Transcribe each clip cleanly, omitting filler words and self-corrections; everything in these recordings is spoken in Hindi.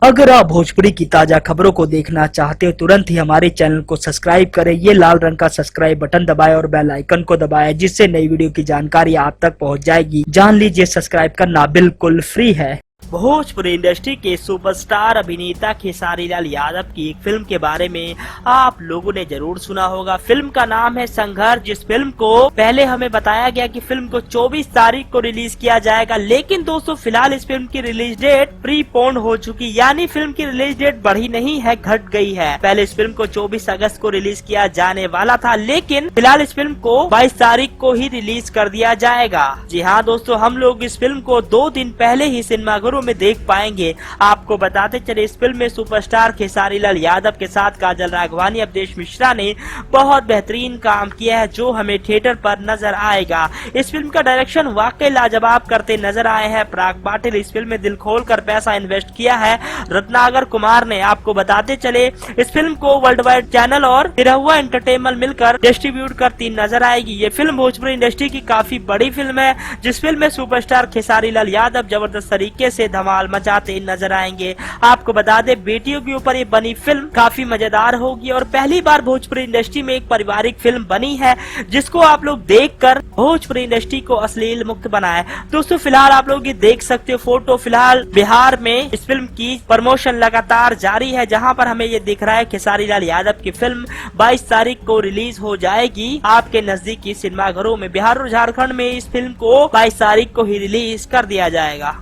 अगर आप भोजपुरी की ताजा खबरों को देखना चाहते हो तुरंत ही हमारे चैनल को सब्सक्राइब करें। ये लाल रंग का सब्सक्राइब बटन दबाएं और बेल आइकन को दबाएं, जिससे नई वीडियो की जानकारी आप तक पहुंच जाएगी। जान लीजिए सब्सक्राइब करना बिल्कुल फ्री है। भोजपुरी इंडस्ट्री के सुपरस्टार अभिनेता खेसारी लाल यादव की एक फिल्म के बारे में आप लोगों ने जरूर सुना होगा। फिल्म का नाम है संघर्ष। जिस फिल्म को पहले हमें बताया गया कि फिल्म को 24 तारीख को रिलीज किया जाएगा, लेकिन दोस्तों फिलहाल इस फिल्म की रिलीज डेट प्रीपोन हो चुकी, यानी फिल्म की रिलीज डेट बढ़ी नहीं है, घट गई है। पहले इस फिल्म को 24 अगस्त को रिलीज किया जाने वाला था, लेकिन फिलहाल इस फिल्म को 22 तारीख को ही रिलीज कर दिया जाएगा। जी हाँ दोस्तों, हम लोग इस फिल्म को 2 दिन पहले ही सिनेमाघरों में देख पाएंगे। आपको बताते चले इस फिल्म में सुपरस्टार खेसारी लाल यादव के साथ काजल राघवानी, अवधेश मिश्रा ने बहुत बेहतरीन काम किया है, जो हमें थिएटर पर नजर आएगा। इस फिल्म का डायरेक्शन वाकई लाजवाब करते नजर आए हैं पराग पाटिल। इस फिल्म में दिल खोल कर पैसा इन्वेस्ट किया है रत्नाकर कुमार ने। आपको बताते चले इस फिल्म को वर्ल्ड वाइड चैनल और निरहुआ एंटरटेनमेंट मिलकर डिस्ट्रीब्यूट करती नजर आएगी। ये फिल्म भोजपुरी इंडस्ट्री की काफी बड़ी फिल्म है, जिस फिल्म में सुपरस्टार खेसारी लाल यादव जबरदस्त तरीके से धमाल मचाते नजर आएंगे। आपको बता दें बेटियों के ऊपर ये बनी फिल्म काफी मजेदार होगी और पहली बार भोजपुरी इंडस्ट्री में एक पारिवारिक फिल्म बनी है, जिसको आप लोग देखकर भोजपुरी इंडस्ट्री को अश्लील मुक्त बनाए। दोस्तों फिलहाल आप लोग ये देख सकते हो फोटो। फिलहाल बिहार में इस फिल्म की प्रमोशन लगातार जारी है, जहां पर हमें ये दिख रहा है खेसारी लाल यादव की फिल्म 22 तारीख को रिलीज हो जाएगी आपके नजदीकी सिनेमाघरों में। बिहार और झारखंड में इस फिल्म को 22 तारीख को ही रिलीज कर दिया जाएगा।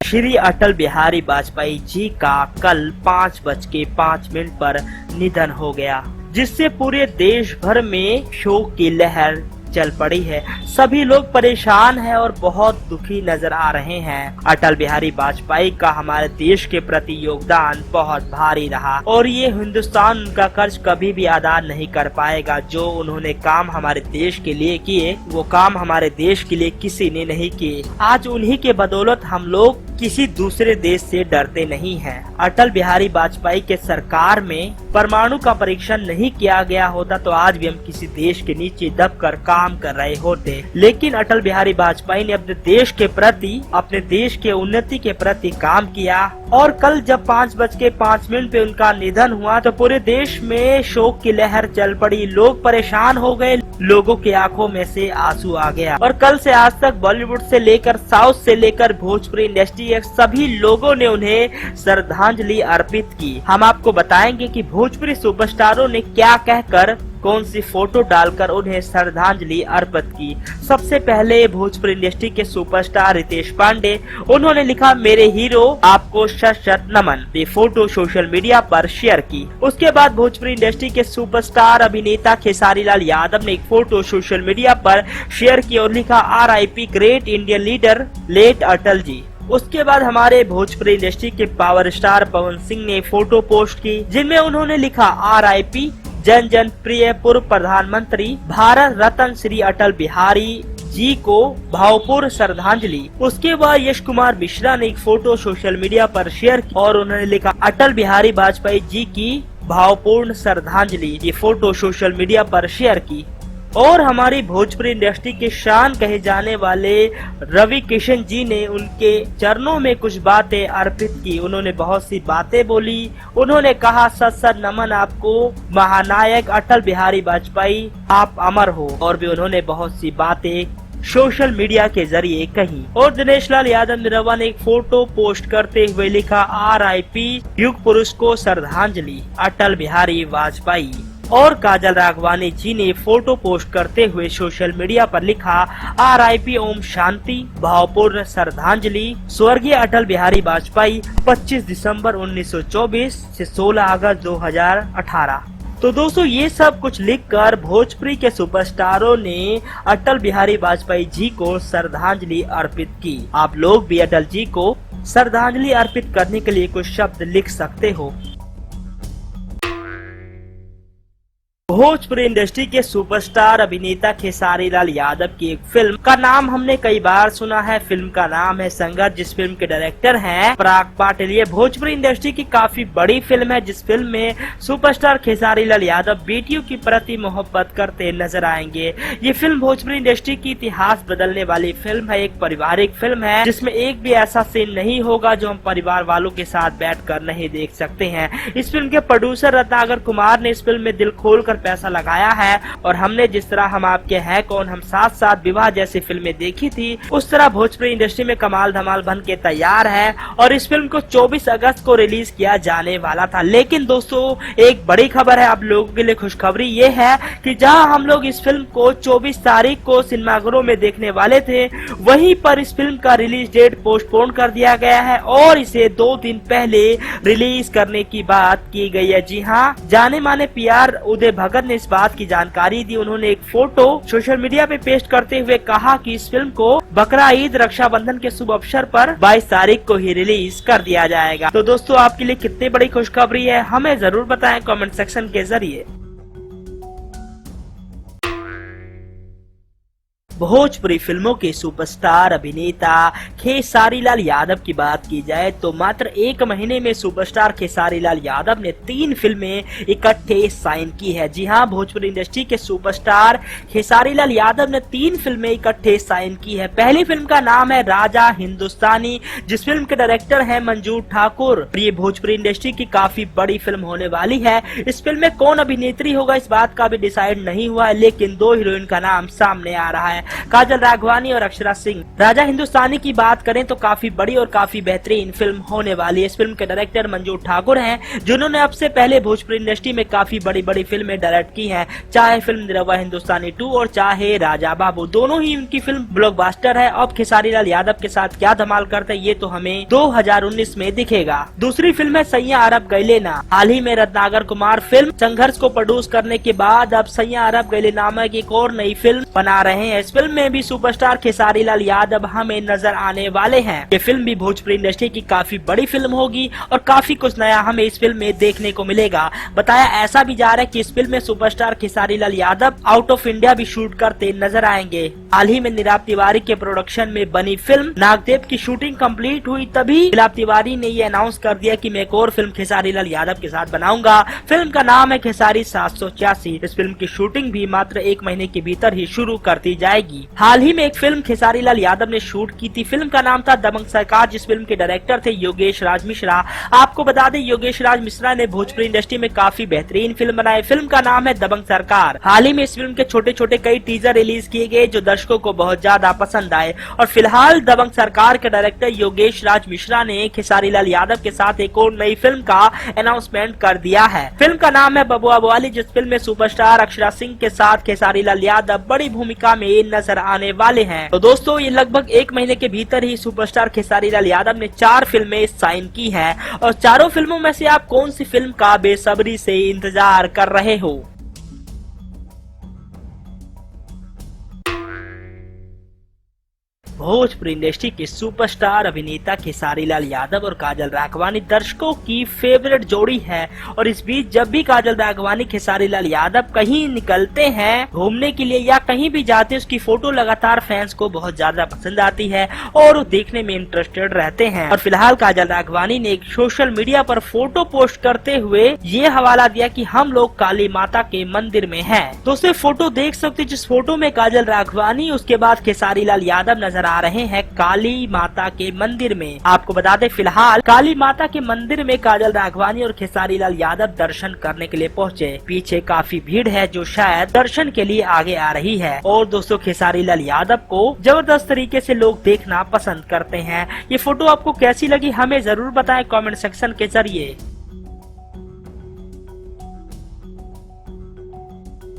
श्री अटल बिहारी वाजपेयी जी का कल 5:05 पर निधन हो गया, जिससे पूरे देश भर में शोक की लहर चल पड़ी है। सभी लोग परेशान हैं और बहुत दुखी नजर आ रहे हैं। अटल बिहारी वाजपेयी का हमारे देश के प्रति योगदान बहुत भारी रहा और ये हिंदुस्तान उनका कर्ज कभी भी अदा नहीं कर पाएगा। जो उन्होंने काम हमारे देश के लिए किए, वो काम हमारे देश के लिए किसी ने नहीं किए। आज उन्हीं के बदौलत हम लोग किसी दूसरे देश से डरते नहीं हैं। अटल बिहारी वाजपेयी के सरकार में परमाणु का परीक्षण नहीं किया गया होता तो आज भी हम किसी देश के नीचे दबकर काम कर रहे होते। लेकिन अटल बिहारी वाजपेयी ने अपने देश के प्रति, अपने देश के उन्नति के प्रति काम किया और कल जब 5:05 पे उनका निधन हुआ तो पूरे देश में शोक की लहर चल पड़ी। लोग परेशान हो गए, लोगों की आंखों में से आंसू आ गया और कल से आज तक बॉलीवुड से लेकर साउथ से लेकर भोजपुरी इंडस्ट्री सभी लोगों ने उन्हें श्रद्धांजलि अर्पित की। हम आपको बताएंगे कि भोजपुरी सुपरस्टारों ने क्या कहकर, कौन सी फोटो डालकर उन्हें श्रद्धांजलि अर्पित की। सबसे पहले भोजपुरी इंडस्ट्री के सुपरस्टार रितेश पांडे, उन्होंने लिखा मेरे हीरो आपको शत शत नमन। ये फोटो सोशल मीडिया पर शेयर की। उसके बाद भोजपुरी इंडस्ट्री के सुपरस्टार अभिनेता खेसारी लाल यादव ने एक फोटो सोशल मीडिया पर शेयर की और लिखा RIP great Indian leader late Atal ji. उसके बाद हमारे भोजपुरी इंडस्ट्री के पावर स्टार पवन सिंह ने फोटो पोस्ट की, जिनमें उन्होंने लिखा RIP जन जन प्रिय पूर्व प्रधानमंत्री भारत रत्न श्री अटल बिहारी जी को भावपूर्ण श्रद्धांजलि। उसके बाद यश कुमार मिश्रा ने एक फोटो सोशल मीडिया पर शेयर की और उन्होंने लिखा अटल बिहारी वाजपेयी जी की भावपूर्ण श्रद्धांजलि। ये फोटो सोशल मीडिया पर शेयर की। और हमारी भोजपुरी इंडस्ट्री के शान कहे जाने वाले रवि किशन जी ने उनके चरणों में कुछ बातें अर्पित की। उन्होंने बहुत सी बातें बोली। उन्होंने कहा सत सत नमन आपको महानायक अटल बिहारी वाजपेयी, आप अमर हो। और भी उन्होंने बहुत सी बातें सोशल मीडिया के जरिए कही। और दिनेश लाल यादव निरहुआ ने एक फोटो पोस्ट करते हुए लिखा RIP युग पुरुष को श्रद्धांजलि अटल बिहारी वाजपेयी। और काजल राघवानी जी ने फोटो पोस्ट करते हुए सोशल मीडिया पर लिखा RIP ओम शांति भावपूर्ण श्रद्धांजलि स्वर्गीय अटल बिहारी वाजपेयी 25 दिसंबर 1924 से 16 अगस्त 2018। तो दोस्तों ये सब कुछ लिखकर भोजपुरी के सुपरस्टारों ने अटल बिहारी वाजपेयी जी को श्रद्धांजलि अर्पित की। आप लोग भी अटल जी को श्रद्धांजलि अर्पित करने के लिए कुछ शब्द लिख सकते हो। भोजपुरी इंडस्ट्री के सुपरस्टार अभिनेता खेसारी लाल यादव की एक फिल्म का नाम हमने कई बार सुना है। फिल्म का नाम है संघर्ष, जिस फिल्म के डायरेक्टर हैं पराग पाटिल। ये भोजपुरी इंडस्ट्री की काफी बड़ी फिल्म है, जिस फिल्म में सुपरस्टार खेसारी लाल यादव बेटियों की प्रति मोहब्बत करते नजर आएंगे। ये फिल्म भोजपुरी इंडस्ट्री की इतिहास बदलने वाली फिल्म है। एक पारिवारिक फिल्म है जिसमें एक भी ऐसा सीन नहीं होगा जो हम परिवार वालों के साथ बैठकर नहीं देख सकते हैं। इस फिल्म के प्रोड्यूसर रत्नाकर कुमार ने इस फिल्म में दिल खोलकर पैसा लगाया है और हमने जिस तरह हम आपके हैं कौन, हम साथ साथ, विवाह जैसी फिल्में देखी थी, उस तरह भोजपुरी इंडस्ट्री में कमाल धमाल बन के तैयार है। और इस फिल्म को 24 अगस्त को रिलीज किया जाने वाला था। लेकिन दोस्तों एक बड़ी खबर है आप लोगों के लिए, खुशखबरी ये है कि जहां हम लोग इस फिल्म को 24 तारीख को सिनेमाघरों में देखने वाले थे, वहीं पर इस फिल्म का रिलीज डेट पोस्टपोन कर दिया गया है और इसे 2 दिन पहले रिलीज करने की बात की गई है। जी हाँ, जाने माने PR उदय भगत ने इस बात की जानकारी दी। उन्होंने एक फोटो सोशल मीडिया पे पेस्ट करते हुए कहा कि इस फिल्म को बकरा ईद रक्षाबंधन के शुभ अवसर पर 22 तारीख को ही रिलीज कर दिया जाएगा। तो दोस्तों आपके लिए कितनी बड़ी खुशखबरी है हमें जरूर बताएं कमेंट सेक्शन के जरिए। भोजपुरी फिल्मों के सुपरस्टार अभिनेता खेसारी लाल यादव की बात की जाए तो मात्र 1 महीने में सुपरस्टार खेसारी लाल यादव ने 3 फिल्में इकट्ठे साइन की है। जी हां, भोजपुरी इंडस्ट्री के सुपरस्टार खेसारी लाल यादव ने 3 फिल्में इकट्ठे साइन की है। पहली फिल्म का नाम है राजा हिंदुस्तानी, जिस फिल्म के डायरेक्टर हैं मंजूर ठाकुर। ये भोजपुरी इंडस्ट्री की काफी बड़ी फिल्म होने वाली है। इस फिल्म में कौन अभिनेत्री होगा इस बात का भी डिसाइड नहीं हुआ है, लेकिन 2 हीरोइन का नाम सामने आ रहा है, काजल राघवानी और अक्षरा सिंह। राजा हिंदुस्तानी की बात करें तो काफी बड़ी और काफी बेहतरीन फिल्म होने वाली है। इस फिल्म के डायरेक्टर मंजूर ठाकुर हैं, जिन्होंने अब से पहले भोजपुरी इंडस्ट्री में काफी बड़ी बड़ी फिल्में डायरेक्ट की हैं, चाहे फिल्म निरहुआ हिंदुस्तानी 2 और चाहे राजा बाबू। दोनों ही उनकी फिल्म ब्लॉकबस्टर है। अब खेसारी लाल यादव के साथ क्या धमाल करते हैं ये तो हमें 2019 में दिखेगा। दूसरी फिल्म है सैया अरब गइले ना। हाल ही में रत्नाकर कुमार फिल्म संघर्ष को प्रोड्यूस करने के बाद अब सैया अरब गइले नामक एक और नई फिल्म बना रहे हैं। इस फिल्म में भी सुपरस्टार खेसारी लाल यादव हमें नजर आने वाले हैं। ये फिल्म भी भोजपुरी इंडस्ट्री की काफी बड़ी फिल्म होगी और काफी कुछ नया हमें इस फिल्म में देखने को मिलेगा। बताया ऐसा भी जा रहा है कि इस फिल्म में superstar Khesari Lal Yadav out of India भी शूट करते नजर आएंगे। हाल ही में नीलाभ तिवारी के प्रोडक्शन में बनी फिल्म नागदेव की शूटिंग कंप्लीट हुई, तभी नीलाभ तिवारी ने ये अनाउंस कर दिया कि मैं एक और फिल्म खेसारी लाल यादव के साथ बनाऊंगा। फिल्म का नाम है खेसारी 786। इस फिल्म की शूटिंग भी मात्र 1 महीने के भीतर ही शुरू कर दी जाएगी। हाल ही में एक फिल्म खेसारी लाल यादव ने शूट की थी। फिल्म का नाम था दबंग सरकार, जिस फिल्म के डायरेक्टर थे योगेश राज मिश्रा। आपको बता दें योगेश राज मिश्रा ने भोजपुरी इंडस्ट्री में काफी बेहतरीन फिल्म बनाई। फिल्म का नाम है दबंग सरकार। हाल ही में इस फिल्म के छोटे छोटे कई टीजर रिलीज किए गए जो दर्शकों को बहुत ज्यादा पसंद आए और फिलहाल दबंग सरकार के डायरेक्टर योगेश राज मिश्रा ने खेसारी लाल यादव के साथ एक और नई फिल्म का अनाउंसमेंट कर दिया है। फिल्म का नाम है बबुआ बवाली, जिस फिल्म में सुपरस्टार अक्षरा सिंह के साथ खेसारी लाल यादव बड़ी भूमिका में नजर आने वाले हैं। तो दोस्तों ये लगभग 1 महीने के भीतर ही सुपरस्टार खेसारी लाल यादव ने 4 फिल्में साइन की हैं और चारों फिल्मों में से आप कौन सी फिल्म का बेसब्री से इंतजार कर रहे हो? भोजपुरी इंडस्ट्री के सुपरस्टार अभिनेता खेसारी लाल यादव और काजल राघवानी दर्शकों की फेवरेट जोड़ी है और इस बीच जब भी काजल राघवानी खेसारी लाल यादव कहीं निकलते हैं घूमने के लिए या कहीं भी जाते हैं, उसकी फोटो लगातार फैंस को बहुत ज्यादा पसंद आती है और वो देखने में इंटरेस्टेड रहते हैं। और फिलहाल काजल राघवानी ने एक सोशल मीडिया पर फोटो पोस्ट करते हुए ये हवाला दिया कि हम लोग काली माता के मंदिर में हैं। दोस्तों फोटो देख सकते, जिस फोटो में काजल राघवानी उसके बाद खेसारी लाल यादव नजर आ रहे हैं काली माता के मंदिर में। आपको बता दें फिलहाल काली माता के मंदिर में काजल राघवानी और खेसारी लाल यादव दर्शन करने के लिए पहुंचे। पीछे काफी भीड़ है जो शायद दर्शन के लिए आगे आ रही है और दोस्तों खेसारी लाल यादव को जबरदस्त तरीके से लोग देखना पसंद करते हैं। ये फोटो आपको कैसी लगी हमें जरूर बताएं कमेंट सेक्शन के जरिए।